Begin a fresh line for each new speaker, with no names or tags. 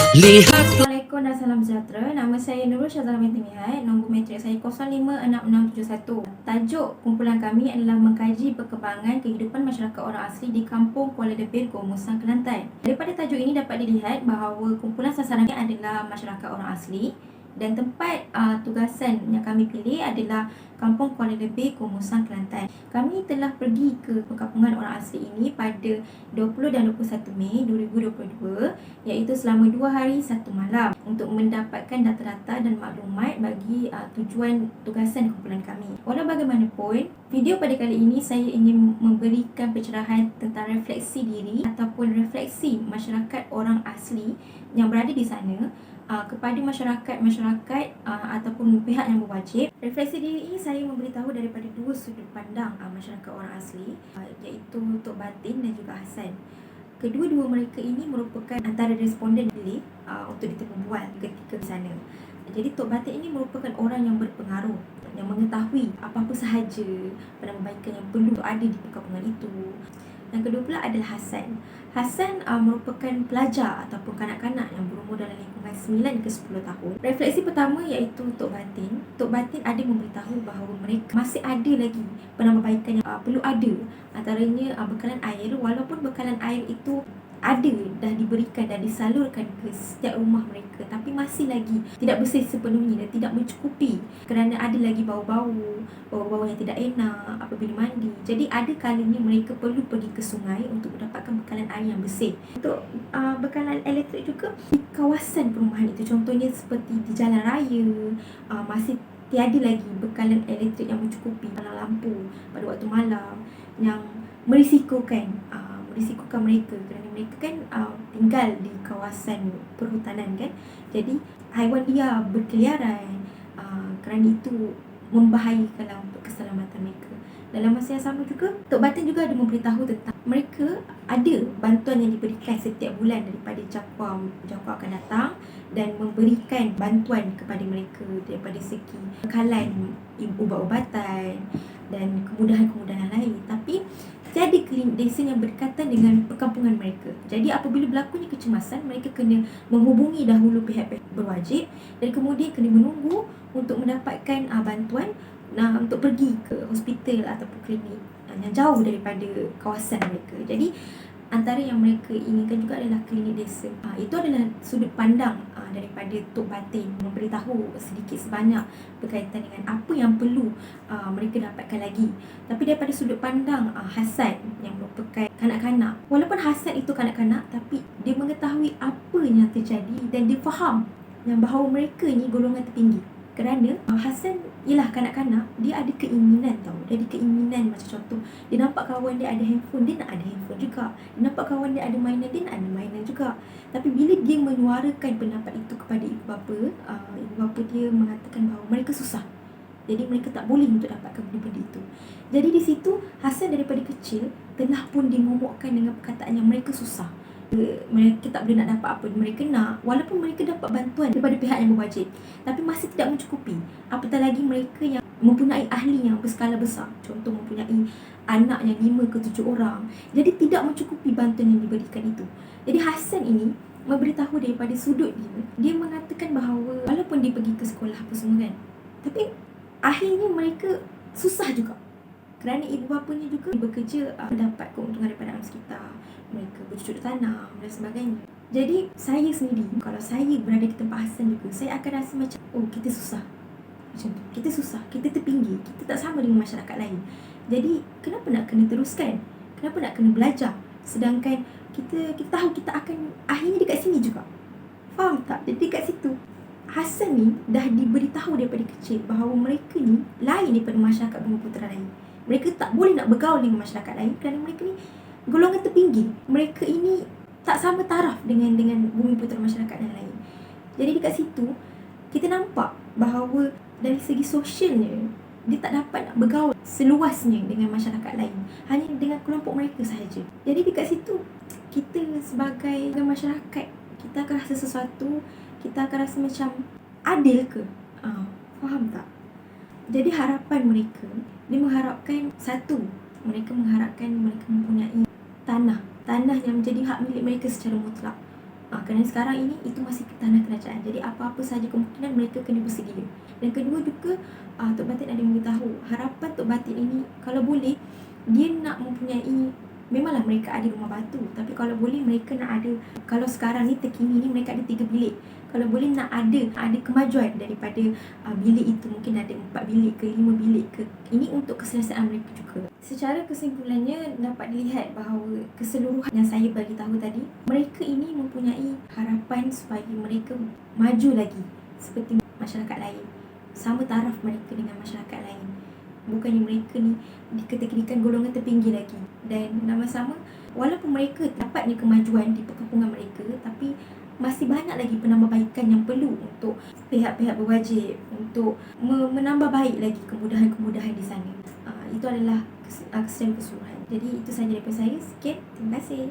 Lihat.
Assalamualaikum dan salam sejahtera. Nama saya Nurul Syazala binti Mihai. Nombor matrik saya 056671. Tajuk kumpulan kami adalah mengkaji perkembangan kehidupan masyarakat orang asli di Kampung Kuala Lebir, Gomusang, Kelantan. Daripada tajuk ini dapat dilihat bahawa kumpulan sasaran adalah masyarakat orang asli dan tempat tugasan yang kami pilih adalah Kampung Kuala Lebir, Gomusang, Kelantan. Kami telah pergi ke perkampungan orang asli ini pada 20 dan 21 Mei 2022, iaitu selama 2 hari 1 malam untuk mendapatkan data-data dan maklumat bagi tujuan tugasan kumpulan kami. Walau bagaimanapun, video pada kali ini saya ingin memberikan pencerahan tentang refleksi diri ataupun refleksi masyarakat orang asli yang berada di sana kepada masyarakat ataupun pihak yang berwajib. Refleksi diri ini saya memberitahu daripada dua sudut pandang masyarakat orang asli, iaitu Tok Batin dan juga Hassan. Kedua-dua mereka ini merupakan antara responden pilih untuk ditemubual ketika di sana. Jadi Tok Batin ini merupakan orang yang berpengaruh, yang mengetahui apa-apa sahaja penambahbaikan yang perlu ada di perkampungan itu. Yang kedua pula adalah Hassan. Hassan merupakan pelajar ataupun kanak-kanak yang berumur dalam lingkungan 9 ke 10 tahun. Refleksi pertama iaitu Tok Batin. Tok Batin ada memberitahu bahawa mereka masih ada lagi penambahbaikan yang perlu ada. Antaranya bekalan air, walaupun bekalan air itu ada dah diberikan dan disalurkan ke setiap rumah mereka, tapi masih lagi tidak bersih sepenuhnya dan tidak mencukupi kerana ada lagi bau-bau yang tidak enak apabila mandi. Jadi ada kalanya mereka perlu pergi ke sungai untuk mendapatkan bekalan air yang bersih. Untuk bekalan elektrik juga di kawasan perumahan itu, contohnya seperti di jalan raya, masih tiada lagi bekalan elektrik yang mencukupi, lampu pada waktu malam yang merisikokan mereka kerana mereka kan tinggal di kawasan perhutanan kan. Jadi haiwan liar berkeliaran, kerana itu membahayakan untuk keselamatan mereka. Dalam masa yang sama juga, Tok Batin juga ada memberitahu tentang mereka ada bantuan yang diberikan setiap bulan daripada jangkau akan datang dan memberikan bantuan kepada mereka daripada segi bekalan ubat-ubatan dan kemudahan-kemudahan lain. Tapi tiada klinik desa yang berkaitan dengan perkampungan mereka. Jadi apabila berlakunya kecemasan, mereka kena menghubungi dahulu pihak-pihak berwajib dan kemudian kena menunggu untuk mendapatkan bantuan untuk pergi ke hospital ataupun klinik yang jauh daripada kawasan mereka. Jadi antara yang mereka inginkan juga adalah klinik desa. Itu adalah sudut pandang daripada Tok Batin, memberitahu sedikit sebanyak berkaitan dengan apa yang perlu mereka dapatkan lagi. Tapi daripada sudut pandang Hassan yang merupakan kanak-kanak, walaupun Hassan itu kanak-kanak, tapi dia mengetahui apa yang terjadi dan dia faham yang bahawa mereka ni golongan tertinggi. Kerana Hassan ialah kanak-kanak, dia ada keinginan tau. Dia ada keinginan, macam contoh, dia nampak kawan dia ada handphone, dia nak ada handphone juga. Dia nampak kawan dia ada mainan, dia nak ada mainan juga. Tapi bila dia menyuarakan pendapat itu kepada ibu bapa dia mengatakan bahawa mereka susah. Jadi mereka tak boleh untuk dapatkan benda-benda itu. Jadi di situ Hassan daripada kecil telah pun dimomokkan dengan perkataan yang mereka susah. Mereka tak boleh nak dapat apa mereka nak, walaupun mereka dapat bantuan daripada pihak yang berwajib, tapi masih tidak mencukupi. Apatah lagi mereka yang mempunyai ahli yang berskala besar, contoh mempunyai anak yang 5 ke 7 orang, jadi tidak mencukupi bantuan yang diberikan itu. Jadi Hassan ini memberitahu daripada sudut dia mengatakan bahawa walaupun dia pergi ke sekolah apa semua kan, tapi akhirnya mereka susah juga kerana ibu bapanya juga bekerja mendapat keuntungan daripada alam sekitar. Mereka bercocok tanam dan sebagainya. Jadi saya sendiri, kalau saya berada di tempat Hassan juga, saya akan rasa macam kita susah. Macam tu, kita susah, kita terpinggir, kita tak sama dengan masyarakat lain. Jadi kenapa nak kena teruskan? Kenapa nak kena belajar? Sedangkan kita tahu kita akan akhirnya dekat sini juga. Faham tak? Jadi dekat situ Hassan ni dah diberitahu daripada kecil bahawa mereka ni lain daripada masyarakat Bumiputera lain. Mereka tak boleh nak bergaul dengan masyarakat lain kerana mereka ni golongan terpinggir. Mereka ini tak sama taraf dengan Bumiputera masyarakat yang lain. Jadi dekat situ kita nampak bahawa dari segi sosialnya dia tak dapat nak bergaul seluasnya dengan masyarakat lain, hanya dengan kelompok mereka sahaja. Jadi dekat situ kita sebagai masyarakat, kita akan rasa sesuatu, kita akan rasa macam adil ke? Faham tak? Jadi harapan mereka, dia mengharapkan satu, mereka mempunyai tanah yang menjadi hak milik mereka secara mutlak. Kerana sekarang ini itu masih tanah kerajaan. Jadi apa-apa saja kemungkinan mereka kena bersedia. Dan kedua juga, Tok Batin ada memberitahu harapan Tok Batin ini kalau boleh dia nak mempunyai, memanglah mereka ada rumah batu, tapi kalau boleh mereka nak ada, kalau sekarang ni terkini ni mereka ada 3 bilik, kalau boleh nak ada kemajuan daripada bilik itu, mungkin ada 4 bilik ke 5 bilik ke. Ini untuk keselesaan mereka juga. Secara kesimpulannya dapat dilihat bahawa keseluruhan yang saya bagi tahu tadi, mereka ini mempunyai harapan supaya mereka maju lagi seperti masyarakat lain, sama taraf mereka dengan masyarakat lain. Bukannya mereka ni dikategorikan golongan terpinggir lagi. Dan sama-sama, walaupun mereka dapatnya kemajuan di perkampungan mereka, tapi masih banyak lagi penambahbaikan yang perlu untuk pihak-pihak berwajib untuk menambah baik lagi kemudahan-kemudahan di sana. Itu adalah keseluruhan. Jadi itu sahaja daripada saya. Sekian, terima kasih.